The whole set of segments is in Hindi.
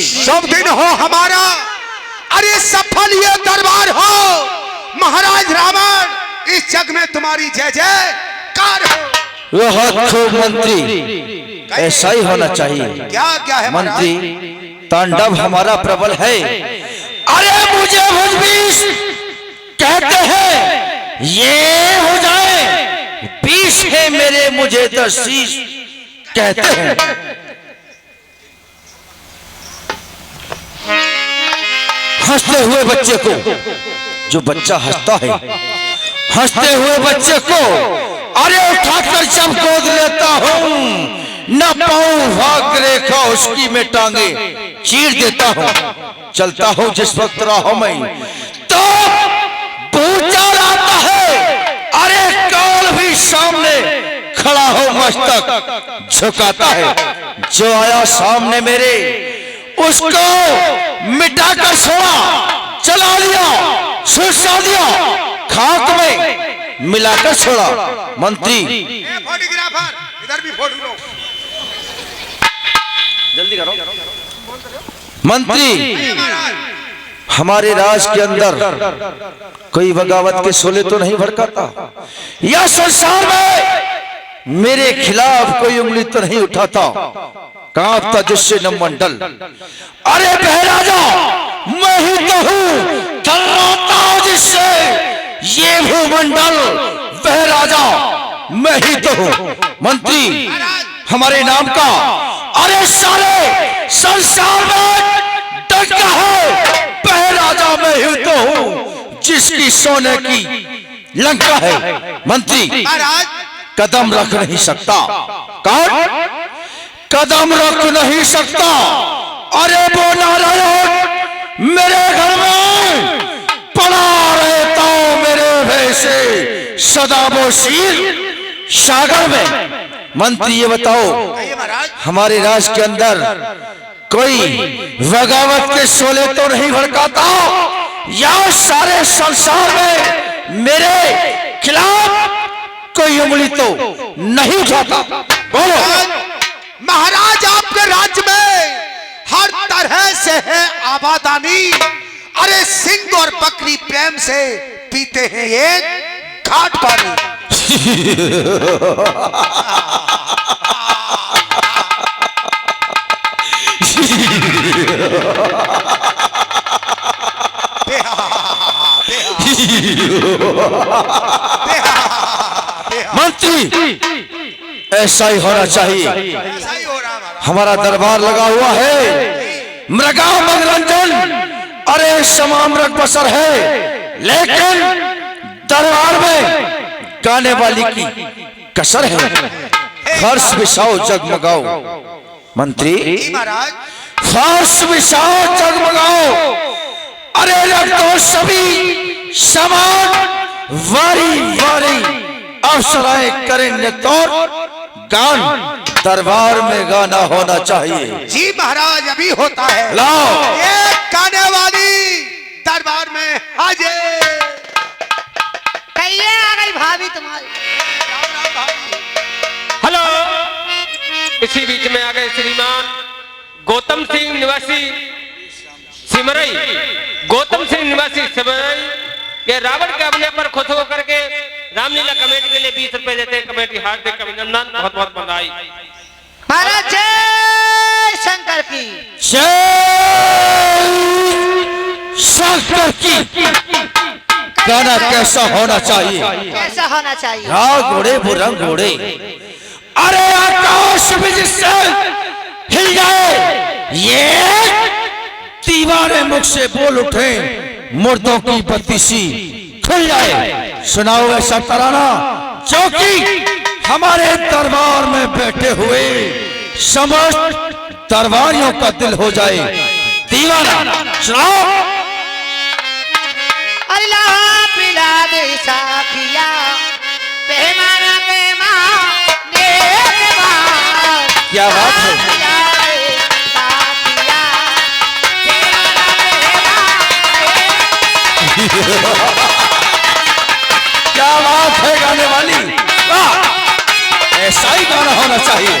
शुभ दिन हो हमारा, अरे सफल ये दरबार हो। महाराज रावण इस जग में तुम्हारी जय जयकार हो। बहुत खूब मंत्री, ऐसा ही होना चाहिए। क्या क्या है मंत्री? तांडव हमारा प्रबल है। अरे मुझे भुजबीस कहते हैं, ये हो जाए 20 है मेरे, मुझे 10 शीश कहते हैं। हंसते हुए बच्चे को, जो बच्चा हंसता है, हंसते हुए बच्चे को अरे उठाकर जब गोद लेता हूँ, न पाऊं भाग रेखा उसकी मैं टांगे चीर देता हूँ। चलता हूँ जिस वक्त राहों में तो भूचाल आता है, अरे काल भी सामने खड़ा हो मस्तक झुकाता है। जो आया सामने मेरे उसको मिटाकर छोड़ा, चला लिया, सुलझा दिया, खाक में मिलाकर छोड़ा। मंत्री फोटोग्राफर इधर भी फोटो लो, जल्दी करो। मंत्री, हमारे राज के अंदर कोई बगावत के शोले तो नहीं भड़काता, या संसार में मेरे खिलाफ कोई उंगली तो नहीं उठाता, कांपता जिससे न मंडल। अरे बहराजा मैं ही तो हूँ, थर्राता जिससे ये भूमंडल। बहराजा मैं ही तो हूँ। मंत्री, हमारे नाम का अरे सारे संसार में डंका है। बहराजा मैं ही तो हूँ, जिसकी सोने की लंका है। मंत्री, कदम रख नहीं सकता। कौन कदम रख नहीं सकता? अरे वो नारायण मेरे घर में पड़ा रहता हूं, मेरे भय से सदा वो शीर सागर में। मंत्री ये बताओ, हमारे राज के अंदर कोई बगावत के शोले तो नहीं भड़काता, या सारे संसार में मेरे खिलाफ कोई उंगली तो नहीं उठाता? बोलो। महाराज आपके राज्य में हर तरह से है आबादानी। अरे सिंह और बकरी प्रेम से पीते हैं एक घाट पानी। मंत्री, ऐसा ही होना चाहिए। हमारा दरबार लगा हुआ है, मृगा मनोरंजन अरे समामृग बसर है, लेकिन दरबार में गाने वाली की कसर है। फर्श बिछाओ जगमगाओ। मंत्री, फर्श बिछाओ जगमगाओ। अरे लग तो सभी समान वारी वारी अवसराएं करें नितौर गान। दरबार में गाना होना चाहिए। जी महाराज, अभी होता है। लाओ एक गाने वाली दरबार में हाजिर। कहिए आ गई भाभी तुम्हारी। हेलो, इसी बीच में आ गए श्रीमान गौतम सिंह निवासी सिमरई, गौतम सिंह निवासी सिमरई के रावण के हमले पर खुश होकर के रामलीला कमेटी के लिए 20 रुपए देते हैं। कमेटी हार्दिक अभिनंदन, बहुत बहुत बधाई। महाराज जय शंकर की। जय शंकर की। गाना कैसा होना चाहिए? कैसा होना चाहिए? राग घोड़े बुरंग घोड़े, अरे आकाश में जिससे हिल जाए, ये दीवारे मुख से बोल उठे, मुर्दों की बत्तीसी खुल जाए। सुनाओ ऐसा तराना जो कि हमारे दरबार में बैठे हुए समस्त दरबारियों का दिल हो जाए दीवाना। सुनाओ। अल्लाह पिला दे साखिया, पैमाना पैमाने के बाद। क्या बात है? क्या बात है गाने वाली, ऐसा ही गाना होना चाहिए।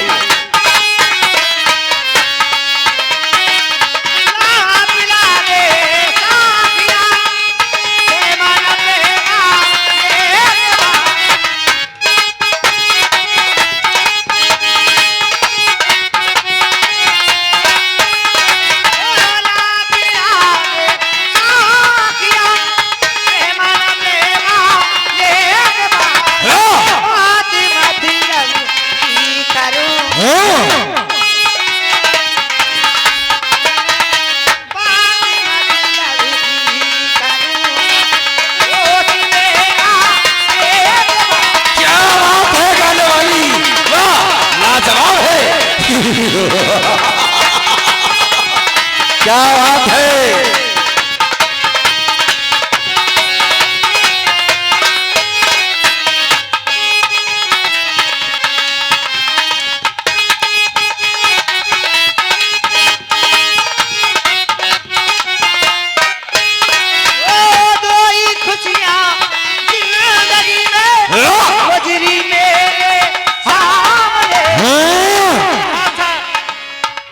क्या बात है।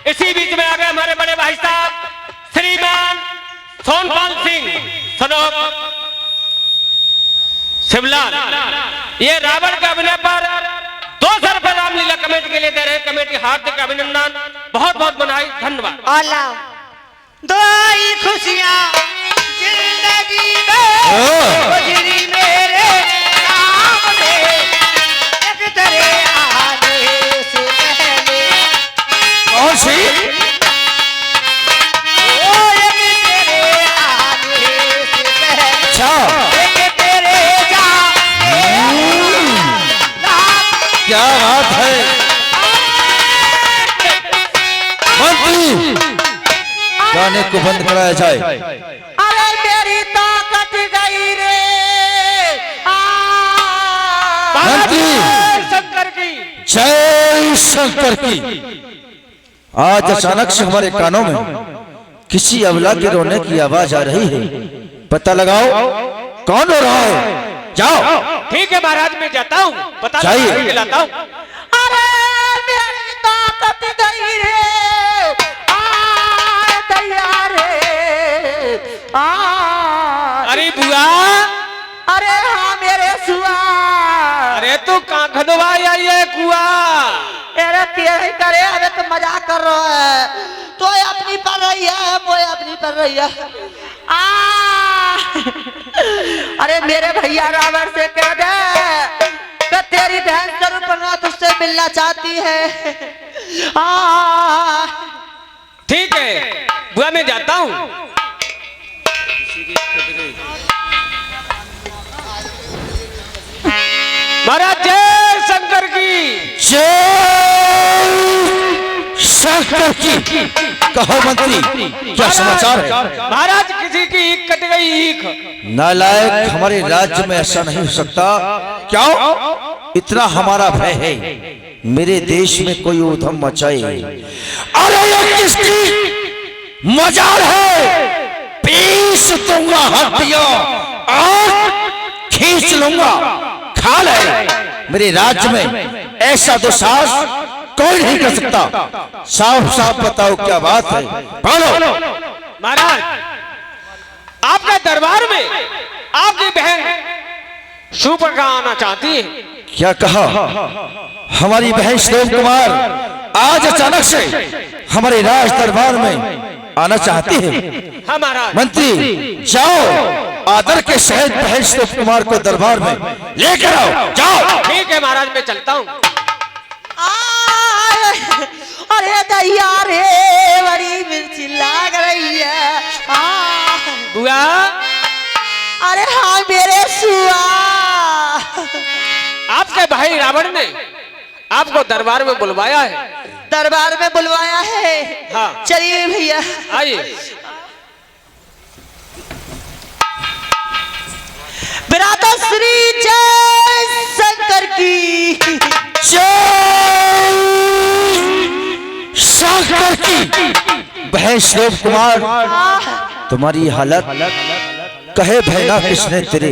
इसी बीच में आ गए हमारे बड़े भाई साहब श्रीमान सोनपाल सिंह सनोप शिवलाल। ये रावण के अभिनय पर 200 रुपए रामलीला कमेटी के लिए दे रहे कमेटी हार्दिक अभिनंदन, बहुत बहुत बधाई, धन्यवाद। आला दो ही खुशियां जिंदगी में गुजरी मेरे सामने, एक तेरे आने से पहले कौन सी? ओ एक तेरे आने से पहले, अच्छा, एक तेरे क्या बात है। मंत्री, गाने को बंद कराया जाए। अरे मेरी ताकत गई रे मंत्री, शंकर की जय शंकर की। आज अचानक से हमारे कानों में किसी अबला के रोने की आवाज आ रही है। पता लगाओ कौन रो रहा है। जाओ। ठीक है महाराज, मैं जाता हूँ, बता चाहिए। दिलाता हूँ। अरे मेरी ताकत गई रे दैया रे अरे बुआ, अरे हाँ मेरे सुआ, अरे तू कहाँ खदवाई आई है कुआ? अरे तेरे करे, अरे तो मजाक कर रहा है, तो अपनी पर रही है, मोए अपनी पर रही है। अरे मेरे भैया रावण से कह दे कि तेरी बहन जरूर तुझसे मिलना चाहती है। ठीक है बुआ, मैं जाता हूँ। महाराज जय शंकर की। जय शंकर की। कहो मंत्री, क्या समाचार है? महाराज किसी की ईख कट गई, ईख। नालायक, हमारे राज्य में ऐसा नहीं हो सकता। क्यों? इतना हमारा भय है, मेरे देश में कोई उधम मचाए। अरे ये किसकी मजार है? पीस दूंगा हड्डियां और खींच लूंगा, खा ले। मेरे राज्य में ऐसा दुस्साहस कोई नहीं कर सकता। साफ साफ बताओ क्या बात है? बोलो। महाराज आपके दरबार में आपकी बहन शूर्पणखा आना चाहती है। क्या कहा? हमारी बहन श्लोक कुमार आज अचानक से हमारे राज दरबार में आना चाहती है। हाँ महाराज। मंत्री जाओ, आदर के सहित बहन श्लोक कुमार को दरबार में लेकर आओ। जाओ। ठीक है महाराज, मैं चलता हूँ। अरे दैया रे बड़ी मिर्ची लाग रही है। बुआ, अरे हाँ मेरे सुआ, आपके भाई रावण ने आपको दरबार में बुलवाया है। दरबार में बुलवाया है। हाँ। चलिए भैया आइए। बिरादर श्री जय शंकर की। जय शंकर की। बहन श्लोक कुमार, तुम्हारी हालत कहे भैया किसने तेरे?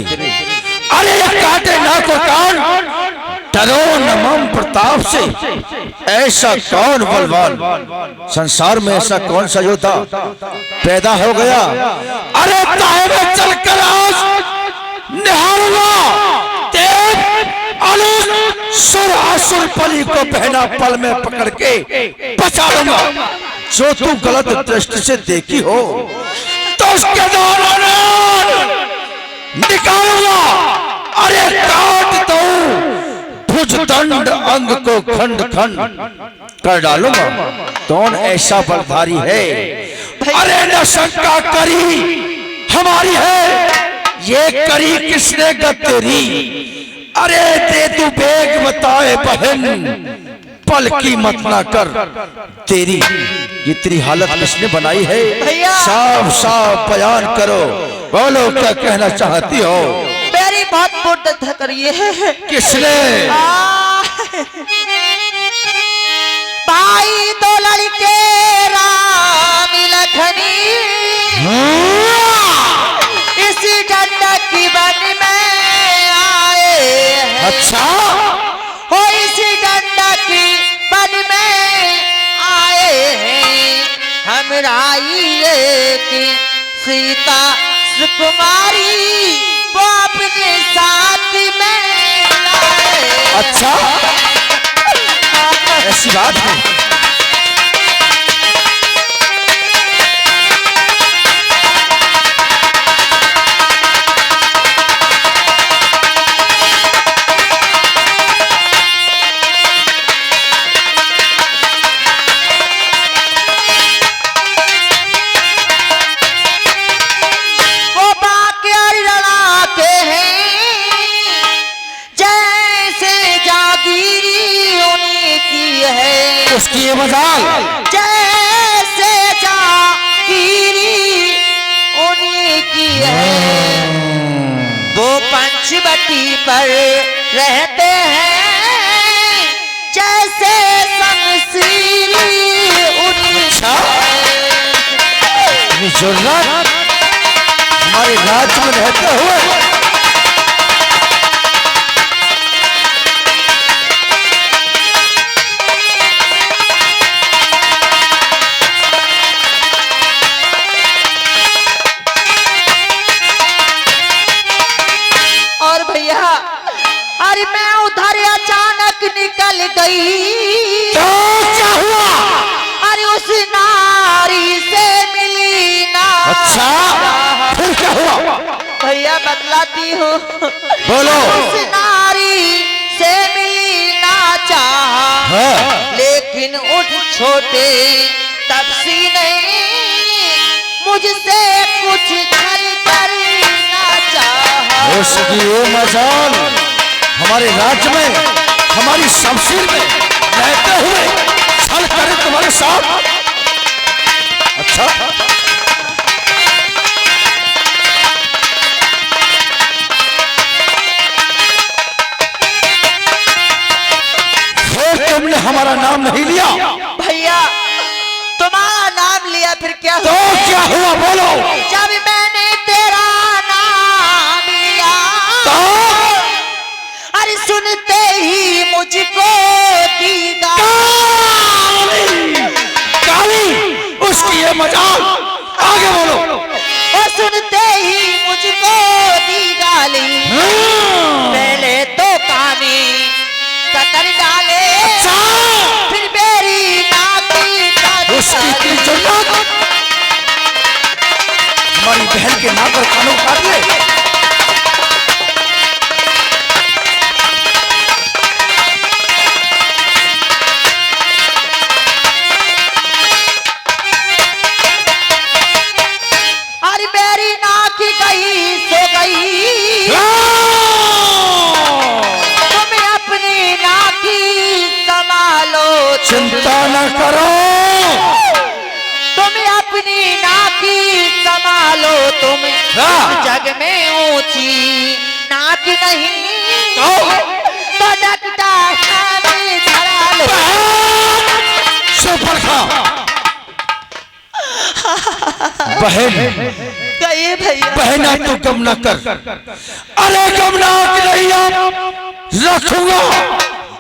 अरे ये काटे ना को कान, डरो नमम प्रताप से। ऐसा कौन बलवान संसार में, ऐसा कौन सा योद्धा पैदा हो गया? अरे ताए में चलकर आज निहारूंगा सुर आसुर पली को पहना पल में पकड़ के बचा लूंगा। जो तू गलत दृष्टि से देखी हो तो उसके द्वारा निकालूंगा। अरे काट दो भुजदंड, अंग को खंड खंड कर डालूंगा। कौन ऐसा बलधारी है? अरे न शंका करी हमारी है, ये करी किसने गद्देरी? अरे दे तू बेग बताए बहन, पल की मत ना कर। तेरी ये तेरी हालत किसने बनाई है? भैया। साफ साफ बयान करो, बोलो क्या कहना चाहती हो? मेरी बहुत बुर्द करिए है। किसने? भाई दो लड़के राम लखनी इसी गंडक की वन में आए हैं। अच्छा, हो इसी गंडक की वन में आए हैं। हम राई की सीता सुकुमारी वो अपने साथ में लाए। अच्छा, ऐसी बात है। वो बाके लड़ाते हैं जैसे जागीरी उन्हीं की है। उसकी ये मजाल। जैसे जागीरी उन्हीं की है। वो पंचवटी पर रहते हैं जैसे शमशीरी उन्हीं की है। जुर्रत हमारे राज्य में रहते हुए और भैया अरे मैं उधर अचानक निकल गई। तो क्या हुआ? अरे उस नारी से मिली ना। अच्छा, फिर क्या हुआ? भैया बतलाती हूँ। बोलो। उस नारी से मिली ना चाहा। हाँ। लेकिन उठ छोटे तपसी ने मुझसे कुछ छल करना चाहा। उसकी ये मजाल हमारे राज्य में हमारी शमशीर में रहते हुए छल करे तुम्हारे साथ। अच्छा, फिर तुमने हमारा नाम नहीं लिया? भैया तुम्हारा नाम लिया फिर क्या तो हुआ? क्या हुआ? बोलो। जब मैंने तेरा नाम लिया तो अरे सुनते ही मुझको दीदा। काली, उसकी ये मजाल। आगे बोलो। और सुनते ही मुझको दी गाली। पहले तो कानी कतर डाले फिर मेरी नाकी कानी उसकी डाले। इतनी जुर्रत, हमारी बहन के नाक पर कानों काट ले। अरे मेरी नाकी गई सो गई। तुम अपनी नाकी संभालो। चिंता न करो, तुम अपनी नाकी संभालो। तुम जग में ऊंची नाक नहीं तो डगटा में धरा लो। सुपर खा। बहन, कहिए भैया। बहना तो गम न कर। अरे गम ना रैया रखूंगा,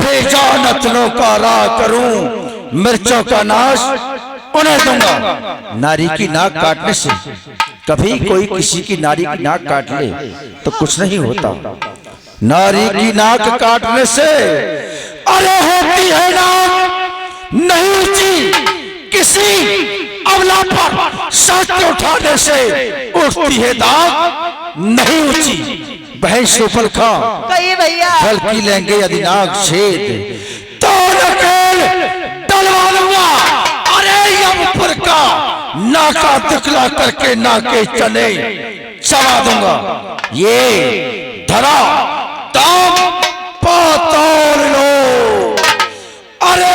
बेजान नतनों का राह करूं, मिर्चों का नाश उन्हें दूंगा। नारी की नाक काटने से कभी कोई किसी की नारी की नाक काट ले तो कुछ नहीं होता। नारी की नाक काटने से अरे होती है नाक नहीं ऊंची, किसी अबला पर सत्य उठाने से उठती है दाग नहीं ऊंची। बहन सुफल खां, कहिए भैया। बल्कि लेंगे यदि नाक छेद तो नकेल डलवा लूंगा। अरे यमपुर का नाका दिखला करके नाके चने चबा दूंगा। ये धरा दाम पाताल लो। अरे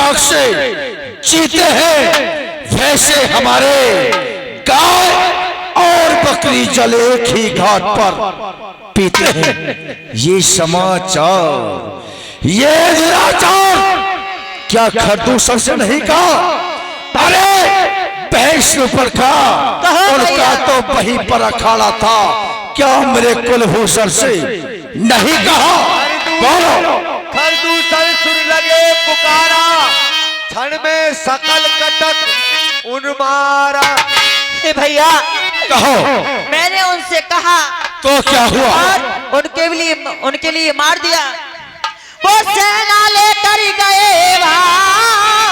दाग से जीते हैं, वैसे हमारे गाय और बकरी जल एक ही घाट पर पीते हैं। ये समाचार, ये दुराचार क्या खरदूषण से नहीं कहा? अरे भैंसों पर कहा, उनका तो वहीं पर अखाड़ा था, क्या मेरे कुलभूषण से नहीं कहा? बोलो। खरदूषण सुन लगे पुकारा, क्षण में सकल कटक उन्मारा। ए भैया कहो। मैंने उनसे कहा तो क्या हुआ? और उनके लिए मार दिया। वो सेना लेकर गए वहाँ,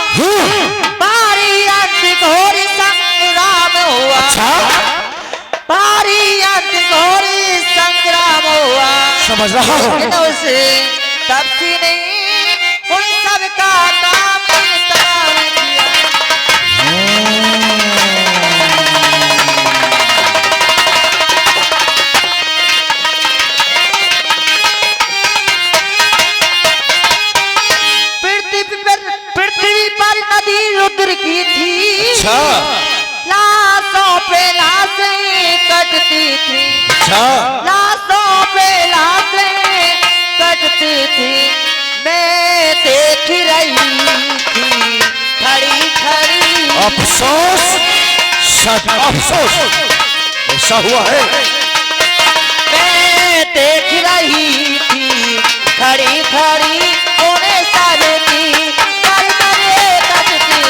भारी अंत घोरी संग्राम हुआ। अच्छा, भारी अंत घोरी संग्राम हुआ। समझ रहा हूँ। लेकिन उसे तब से नहीं उन सब का काम तमाम किया। पृथ्वी पर नदी रुद्र की थी। अच्छा, लाशों पे लाशें कटती थी। अच्छा, लाशों पे लाशें कटती थी। मैं देख रही थी खड़ी खड़ी। अफसोस, सच अफसोस, ऐसा हुआ है। मैं देख रही थी खड़ी खड़ी, उन्हें सारे की कर करे कटती थी।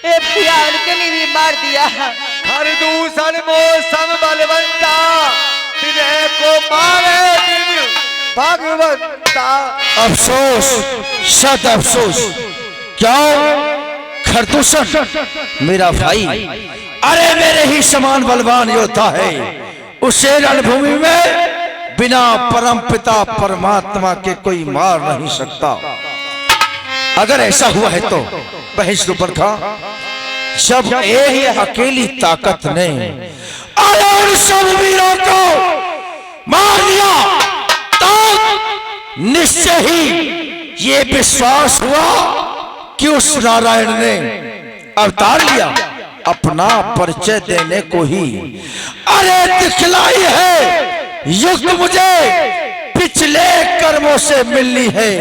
ए भैया उनके लिए भी मार दिया। खरदूषण मौसम बलवंता, विनय को मारे दिन भगवंता। अफसोस, सद अफसोस। क्यों? खरदूषण मेरा भाई, अरे मेरे ही समान बलवान योद्धा है। उसे रणभूमि में बिना परमपिता परमात्मा के कोई मार नहीं सकता। अगर ऐसा हुआ है तो बहिष्ठ पर खा, जब एक अकेली ताकत ने उन सब वीरों को मार दिया, तो निश्चय ही ये विश्वास हुआ कि उस नारायण ने अवतार लिया अपना परिचय देने को ही। अरे दिखलाई है युक्त मुझे पिछले कर्मों से मिलनी है,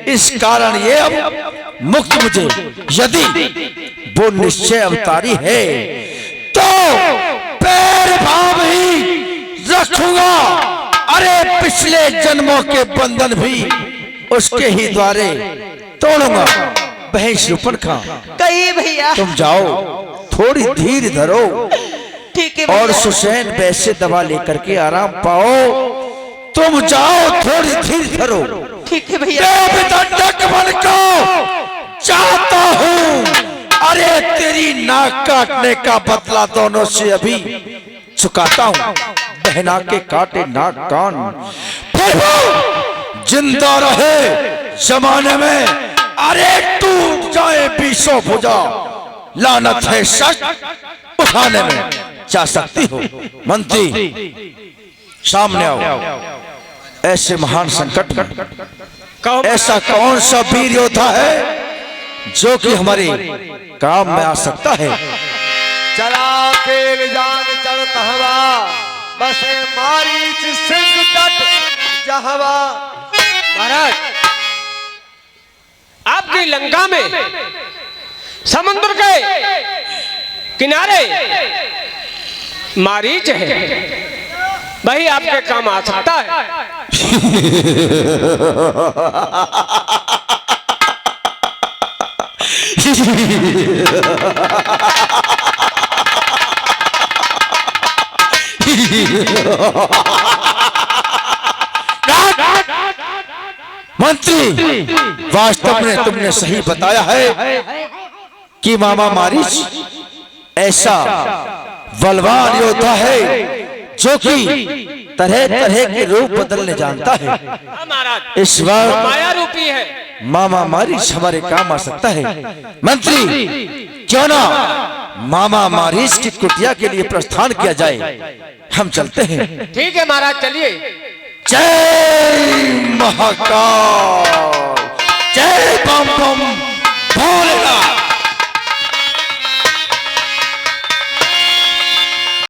इस कारण ये अब मुक्त मुझे। यदि वो निश्चय अवतारी है तो पैर भाव ही रखूंगा। अरे पिछले जन्मों के बंधन भी उसके ही द्वारे तोड़ूंगा। बहस रूपन खा, कही भैया तुम जाओ, थोड़ी धीर धरो ठीक है और भैया। सुसैन वैसे दवा लेकर के आराम पाओ। तुम जाओ, थोड़ी धीर धरो। ठीक है भैया। देवदंडक बन को चाहता हूँ। अरे तेरी नाक काटने का बदला दोनों से अभी चुकाता हूँ। बहना के काटे नाक कान, फिर वो जिंदा रहे जमाने में। अरे टूट जाए बीसों भुजा, लानत है सच उठाने में जा सकती हो। मंत्री सामने आओ। ऐसे महान संकट में कहो ऐसा कौन सा वीर योद्धा है जो कि हमारे काम में आ सकता है? चला के जान चढ़ कहवा, बसे मारीच सिंह तट जहवा। महाराज, आपकी लंका में समुद्र के किनारे मारीच है, वही आपके काम आ सकता है। मंत्री, वास्तव में तुमने सही बताया है कि मामा मारीच ऐसा बलवान योद्धा है जो कि तरह तरह के रूप बदलने जानता है। हाँ महाराज, इस वो बार माया रूपी है। मामा मारीच हमारे काम आ सकता है। मंत्री, क्यों ना मामा मारीच की कुटिया के लिए प्रस्थान किया जाए। हम चलते हैं। ठीक है महाराज, चलिए। जय महाकाल, जय बम बम भोलेनाथ।